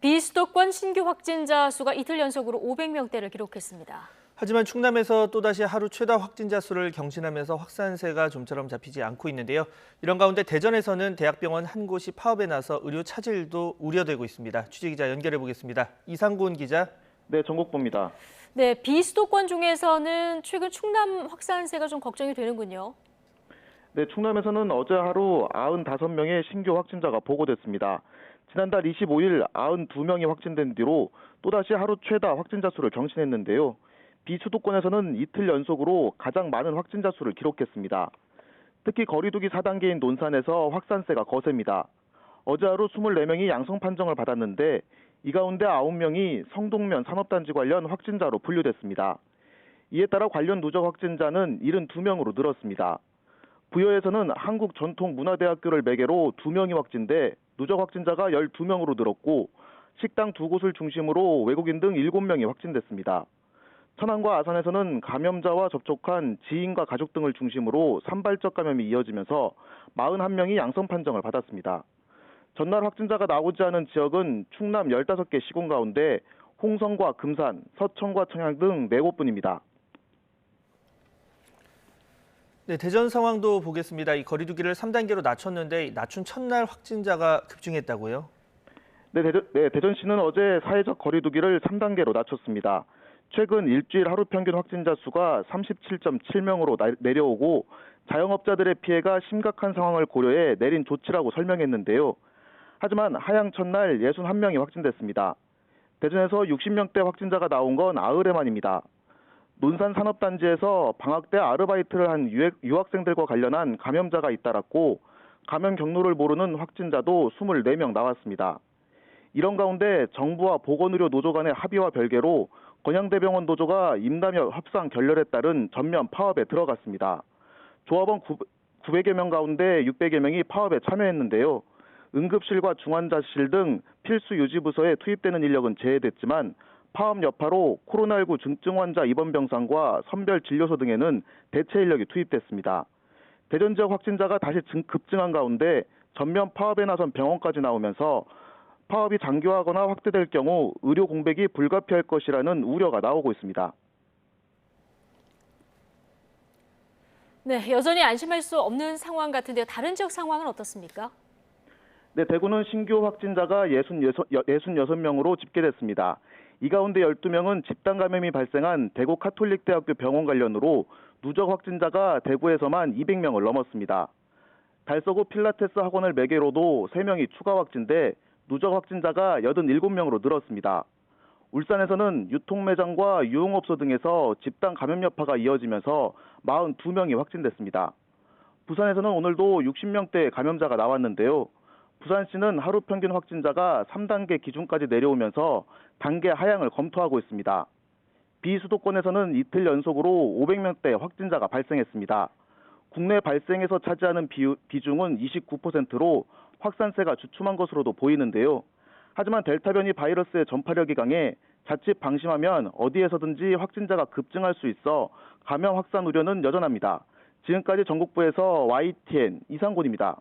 비수도권 신규 확진자 수가 이틀 연속으로 500명대를 기록했습니다. 하지만 충남에서 또다시 하루 최다 확진자 수를 경신하면서 확산세가 좀처럼 잡히지 않고 있는데요. 이런 가운데 대전에서는 대학병원 한 곳이 파업에 나서 의료 차질도 우려되고 있습니다. 취재기자 연결해 보겠습니다. 이상곤 기자. 네, 전국보입니다. 네, 비수도권 중에서는 최근 충남 확산세가 좀 걱정이 되는군요. 네, 충남에서는 어제 하루 95명의 신규 확진자가 보고됐습니다. 지난달 25일 92명이 확진된 뒤로 또다시 하루 최다 확진자 수를 경신했는데요. 비수도권에서는 이틀 연속으로 가장 많은 확진자 수를 기록했습니다. 특히 거리두기 4단계인 논산에서 확산세가 거셉니다. 어제 하루 24명이 양성 판정을 받았는데 이 가운데 9명이 성동면 산업단지 관련 확진자로 분류됐습니다. 이에 따라 관련 누적 확진자는 72명으로 늘었습니다. 부여에서는 한국전통문화대학교를 매개로 2명이 확진돼 누적 확진자가 12명으로 늘었고 식당 2곳을 중심으로 외국인 등 7명이 확진됐습니다. 천안과 아산에서는 감염자와 접촉한 지인과 가족 등을 중심으로 산발적 감염이 이어지면서 41명이 양성 판정을 받았습니다. 전날 확진자가 나오지 않은 지역은 충남 15개 시군 가운데 홍성과 금산, 서천과 청양 등 4곳뿐입니다. 네, 대전 상황도 보겠습니다. 이 거리두기를 3단계로 낮췄는데 낮춘 첫날 확진자가 급증했다고요? 네, 대전시는 어제 사회적 거리두기를 3단계로 낮췄습니다. 최근 일주일 하루 평균 확진자 수가 37.7명으로 내려오고 자영업자들의 피해가 심각한 상황을 고려해 내린 조치라고 설명했는데요. 하지만 하향 첫날 61명이 확진됐습니다. 대전에서 60명대 확진자가 나온 건 나흘 만입니다. 논산 산업단지에서 방학 때 아르바이트를 한 유학생들과 관련한 감염자가 잇따랐고 감염 경로를 모르는 확진자도 24명 나왔습니다. 이런 가운데 정부와 보건의료 노조 간의 합의와 별개로 건양대병원 노조가 임담협 협상 결렬에 따른 전면 파업에 들어갔습니다. 조합원 900여 명 가운데 600여 명이 파업에 참여했는데요. 응급실과 중환자실 등 필수 유지 부서에 투입되는 인력은 제외됐지만 파업 여파로 코로나19 중증 환자 입원 병상과 선별 진료소 등에는 대체 인력이 투입됐습니다. 대전 지역 확진자가 다시 급증한 가운데 전면 파업에 나선 병원까지 나오면서 파업이 장기화하거나 확대될 경우 의료 공백이 불가피할 것이라는 우려가 나오고 있습니다. 네, 여전히 안심할 수 없는 상황 같은데요. 다른 지역 상황은 어떻습니까? 네, 대구는 신규 확진자가 66명으로 집계됐습니다. 이 가운데 12명은 집단 감염이 발생한 대구 카톨릭대학교 병원 관련으로 누적 확진자가 대구에서만 200명을 넘었습니다. 달서구 필라테스 학원을 매개로도 3명이 추가 확진돼 누적 확진자가 87명으로 늘었습니다. 울산에서는 유통매장과 유흥업소 등에서 집단 감염 여파가 이어지면서 42명이 확진됐습니다. 부산에서는 오늘도 60명대 감염자가 나왔는데요. 부산시는 하루 평균 확진자가 3단계 기준까지 내려오면서 단계 하향을 검토하고 있습니다. 비수도권에서는 이틀 연속으로 500명대 확진자가 발생했습니다. 국내 발생에서 차지하는 비중은 29%로 확산세가 주춤한 것으로도 보이는데요. 하지만 델타 변이 바이러스의 전파력이 강해 자칫 방심하면 어디에서든지 확진자가 급증할 수 있어 감염 확산 우려는 여전합니다. 지금까지 전국부에서 YTN 이상곤입니다.